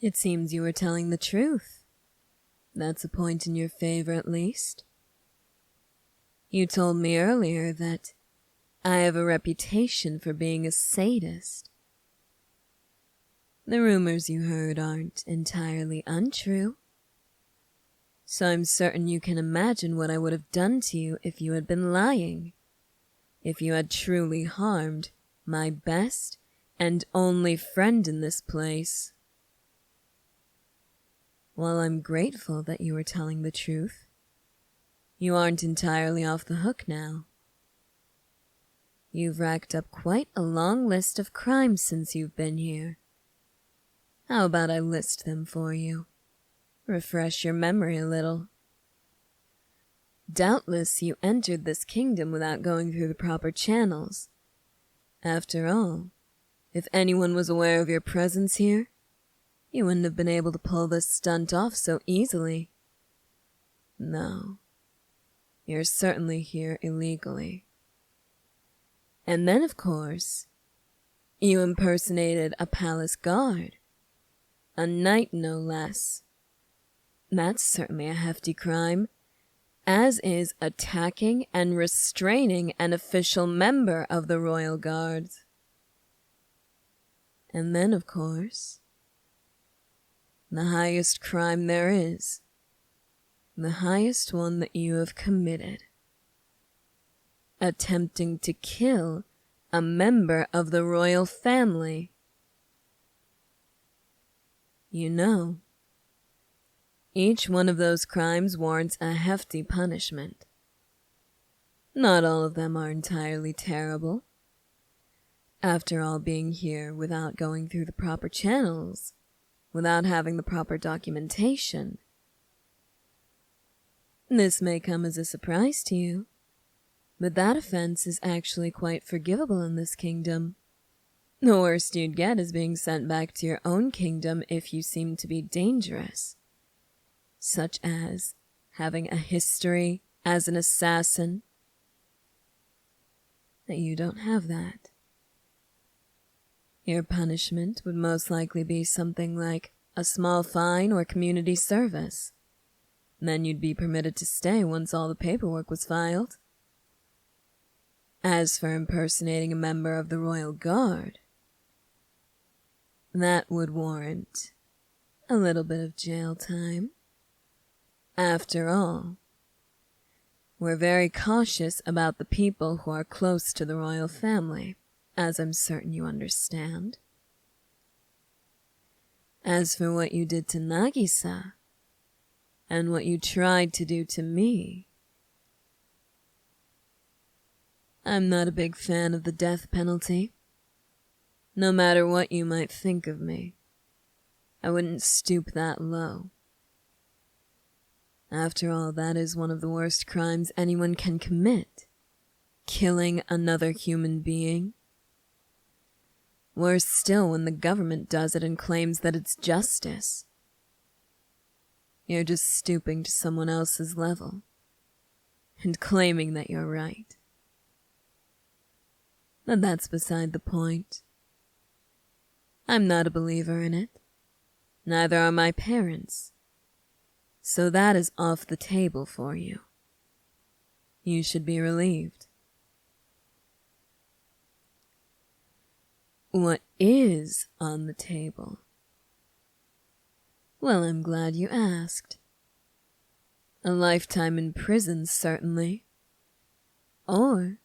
It seems you were telling the truth. That's a point in your favor, at least. You told me earlier that I have a reputation for being a sadist. The rumors you heard aren't entirely untrue. So I'm certain you can imagine what I would have done to you if you had been lying. If you had truly harmed my best and only friend in this place. While I'm grateful that you were telling the truth, you aren't entirely off the hook now. You've racked up quite a long list of crimes since you've been here. How about I list them for you? Refresh your memory a little. Doubtless you entered this kingdom without going through the proper channels. After all, if anyone was aware of your presence here, you wouldn't have been able to pull this stunt off so easily. No, you're certainly here illegally. And then, of course, you impersonated a palace guard. A knight, no less. That's certainly a hefty crime, as is attacking and restraining an official member of the royal guards. And then, of course, the highest crime there is, the highest one that you have committed. Attempting to kill a member of the royal family. You know, each one of those crimes warrants a hefty punishment. Not all of them are entirely terrible. After all, being here without going through the proper channels, without having the proper documentation. This may come as a surprise to you, but that offense is actually quite forgivable in this kingdom. The worst you'd get is being sent back to your own kingdom if you seem to be dangerous, such as having a history as an assassin. But you don't have that. Your punishment would most likely be something like a small fine or community service. Then you'd be permitted to stay once all the paperwork was filed. As for impersonating a member of the royal guard, that would warrant a little bit of jail time. After all, we're very cautious about the people who are close to the royal family, as I'm certain you understand. As for what you did to Nagisa, and what you tried to do to me, I'm not a big fan of the death penalty. No matter what you might think of me, I wouldn't stoop that low. After all, that is one of the worst crimes anyone can commit. Killing another human being. Worse still when the government does it and claims that it's justice. You're just stooping to someone else's level and claiming that you're right. But that's beside the point. I'm not a believer in it. Neither are my parents. So that is off the table for you. You should be relieved. What is on the table? Well, I'm glad you asked. A lifetime in prison, certainly. Or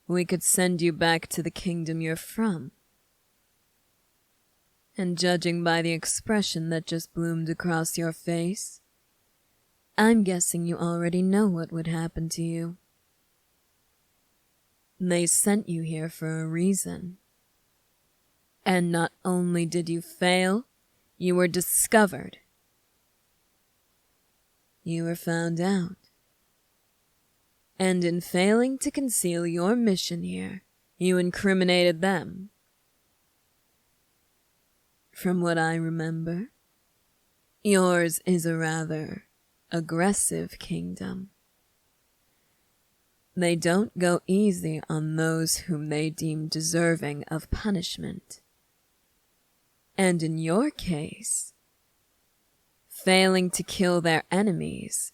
we could send you back to the kingdom you're from. And judging by the expression that just bloomed across your face, I'm guessing you already know what would happen to you. They sent you here for a reason. And not only did you fail, you were discovered. You were found out. And in failing to conceal your mission here, you incriminated them. From what I remember, yours is a rather aggressive kingdom. They don't go easy on those whom they deem deserving of punishment. And in your case, failing to kill their enemies,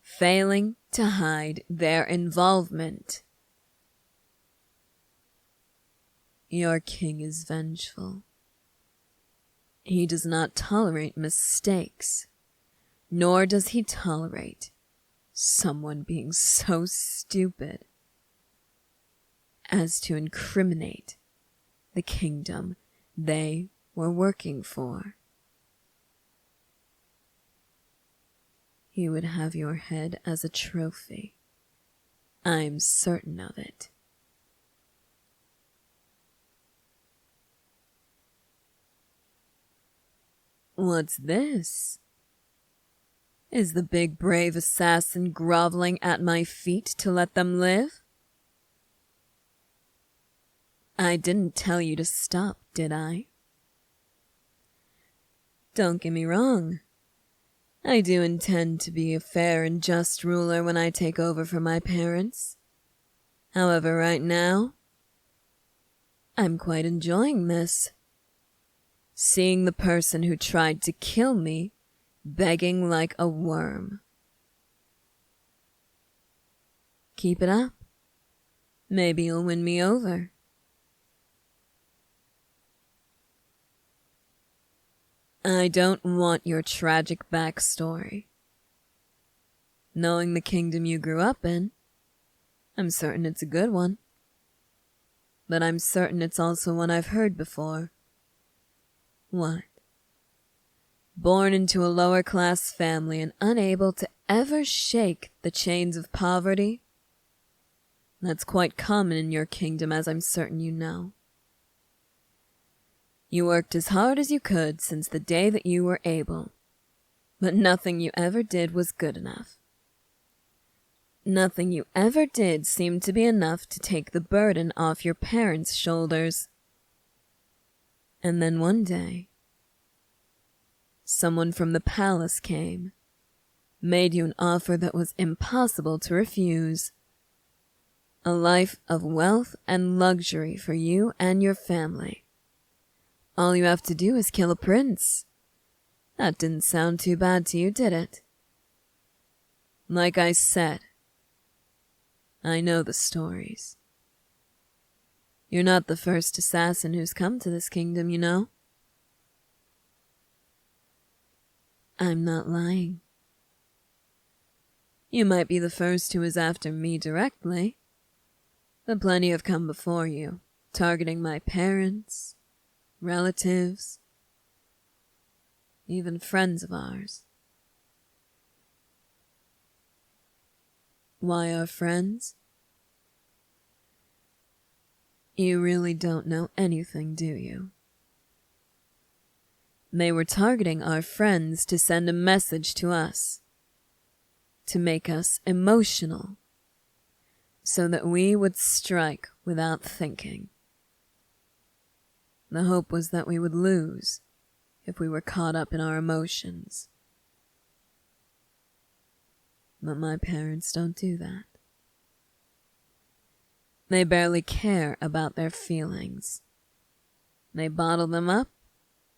failing to hide their involvement. Your king is vengeful. He does not tolerate mistakes, nor does he tolerate someone being so stupid as to incriminate the kingdom they were working for. He would have your head as a trophy. I'm certain of it. What's this? Is the big brave assassin groveling at my feet to let them live? I didn't tell you to stop, did I? Don't get me wrong. I do intend to be a fair and just ruler when I take over for my parents. However, right now, I'm quite enjoying this. Seeing the person who tried to kill me begging like a worm. Keep it up. Maybe you'll win me over. I don't want your tragic backstory. Knowing the kingdom you grew up in, I'm certain it's a good one. But I'm certain it's also one I've heard before. What? Born into a lower-class family and unable to ever shake the chains of poverty? That's quite common in your kingdom, as I'm certain you know. You worked as hard as you could since the day that you were able, but nothing you ever did was good enough. Nothing you ever did seemed to be enough to take the burden off your parents' shoulders. And then one day, someone from the palace came, made you an offer that was impossible to refuse. A life of wealth and luxury for you and your family. All you have to do is kill a prince. That didn't sound too bad to you, did it? Like I said, I know the stories. You're not the first assassin who's come to this kingdom, you know. I'm not lying. You might be the first who is after me directly, but plenty have come before you, targeting my parents, relatives, even friends of ours. Why our friends? You really don't know anything, do you? They were targeting our friends to send a message to us, to make us emotional, so that we would strike without thinking. The hope was that we would lose if we were caught up in our emotions. But my parents don't do that. They barely care about their feelings. They bottle them up,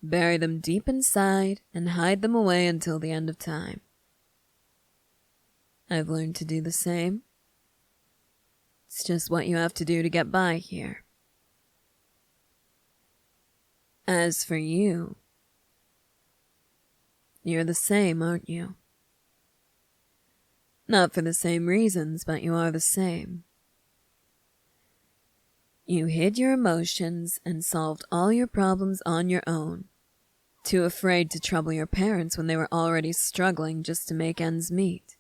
bury them deep inside, and hide them away until the end of time. I've learned to do the same. It's just what you have to do to get by here. As for you, you're the same, aren't you? Not for the same reasons, but you are the same. You hid your emotions and solved all your problems on your own, too afraid to trouble your parents when they were already struggling just to make ends meet.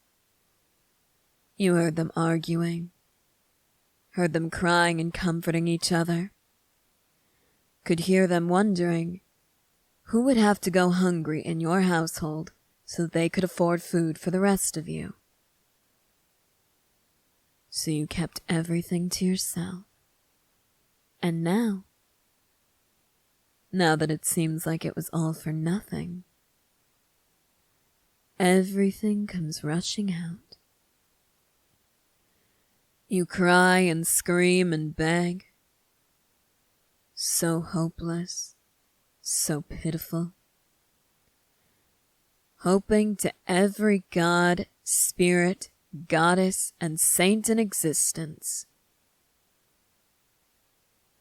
You heard them arguing, heard them crying and comforting each other, could hear them wondering who would have to go hungry in your household so that they could afford food for the rest of you. So you kept everything to yourself. And now that it seems like it was all for nothing, everything comes rushing out. You cry and scream and beg, so hopeless, So pitiful. Hoping to every god, spirit, goddess, and saint in existence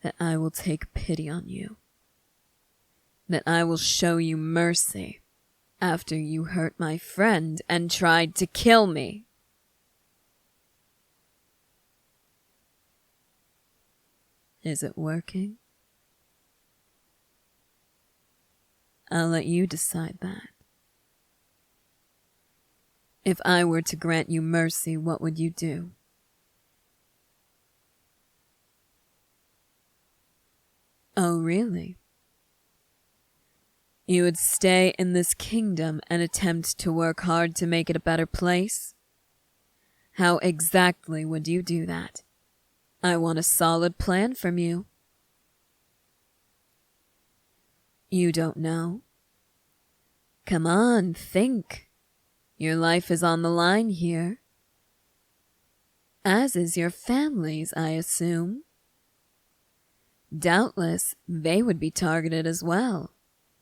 that I will take pity on you, that I will show you mercy after you hurt my friend and tried to kill me. Is it working? I'll let you decide that. If I were to grant you mercy, what would you do? Oh, really? You would stay in this kingdom and attempt to work hard to make it a better place? How exactly would you do that? I want a solid plan from you. You don't know? Come on, think. Your life is on the line here. As is your family's, I assume. Doubtless, they would be targeted as well,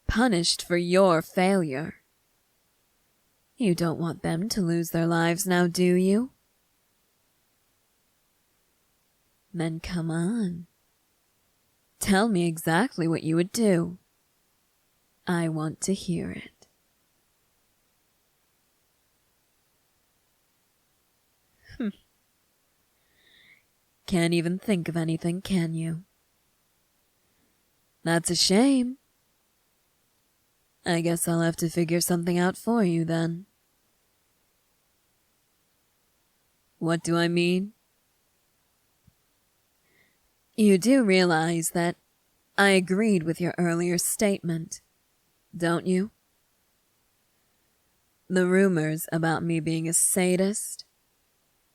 punished for your failure. You don't want them to lose their lives now, do you? Then come on. Tell me exactly what you would do. I want to hear it. Can't even think of anything, can you? That's a shame. I guess I'll have to figure something out for you then. What do I mean? You do realize that I agreed with your earlier statement, don't you? The rumors about me being a sadist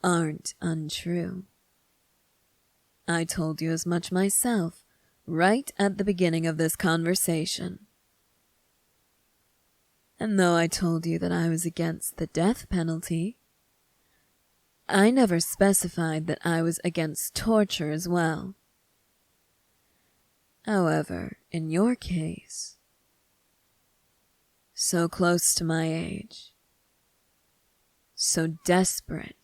aren't untrue. I told you as much myself right at the beginning of this conversation. And though I told you that I was against the death penalty, I never specified that I was against torture as well. However, in your case, so close to my age, so desperate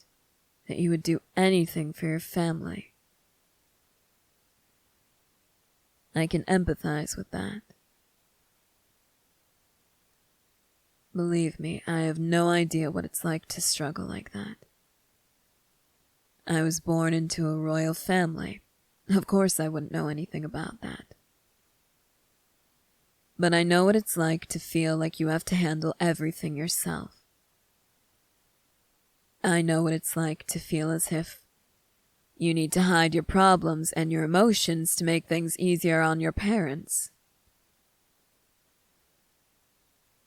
that you would do anything for your family, I can empathize with that. Believe me, I have no idea what it's like to struggle like that. I was born into a royal family. Of course I wouldn't know anything about that. But I know what it's like to feel like you have to handle everything yourself. I know what it's like to feel as if you need to hide your problems and your emotions to make things easier on your parents.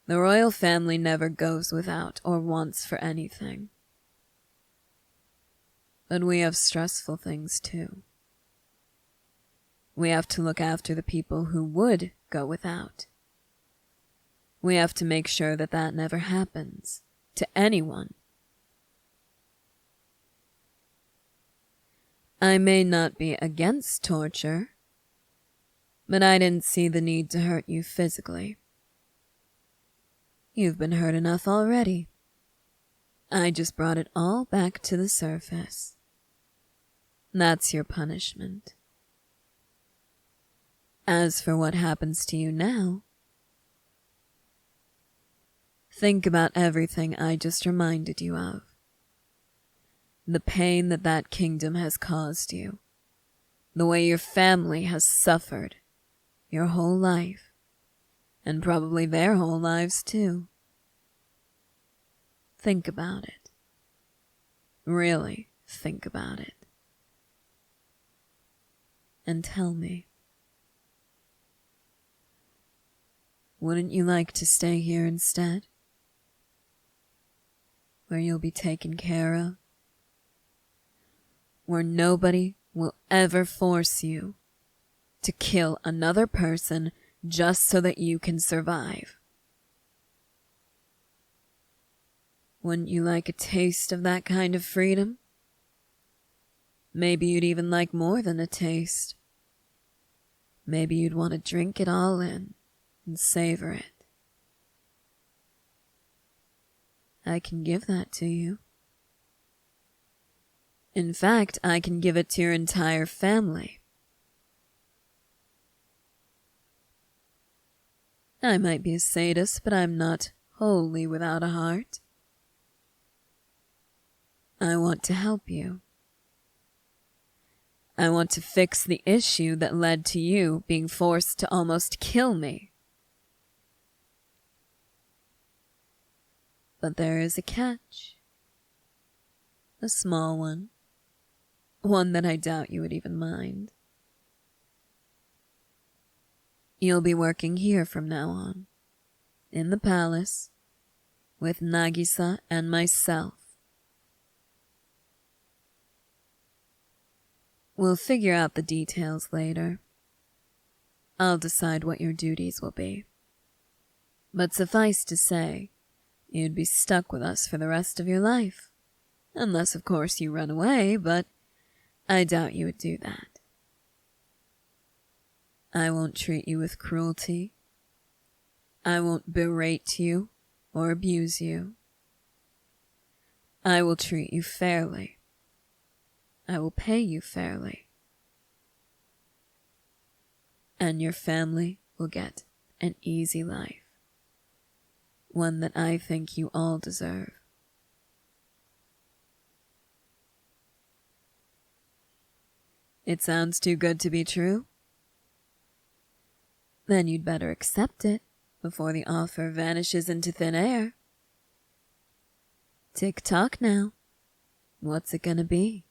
The royal family never goes without or wants for anything. But we have stressful things too. We have to look after the people who would go without. We have to make sure that that never happens to anyone. I may not be against torture, but I didn't see the need to hurt you physically. You've been hurt enough already. I just brought it all back to the surface. That's your punishment. As for what happens to you now, think about everything I just reminded you of. The pain that that kingdom has caused you. The way your family has suffered your whole life. And probably their whole lives too. Think about it. Really think about it. And tell me. Wouldn't you like to stay here instead? Where you'll be taken care of? Where nobody will ever force you to kill another person just so that you can survive? Wouldn't you like a taste of that kind of freedom? Maybe you'd even like more than a taste. Maybe you'd want to drink it all in. and savor it. I can give that to you. In fact, I can give it to your entire family. I might be a sadist, but I'm not wholly without a heart. I want to help you. I want to fix the issue that led to you being forced to almost kill me. But there is a catch. A small one. One that I doubt you would even mind. You'll be working here from now on, in the palace, with Nagisa and myself. We'll figure out the details later. I'll decide what your duties will be. But suffice to say, you'd be stuck with us for the rest of your life. Unless, of course, you run away, but I doubt you would do that. I won't treat you with cruelty. I won't berate you or abuse you. I will treat you fairly. I will pay you fairly. And your family will get an easy life. One that I think you all deserve. It sounds too good to be true? Then you'd better accept it before the offer vanishes into thin air. Tick-tock now. What's it gonna be?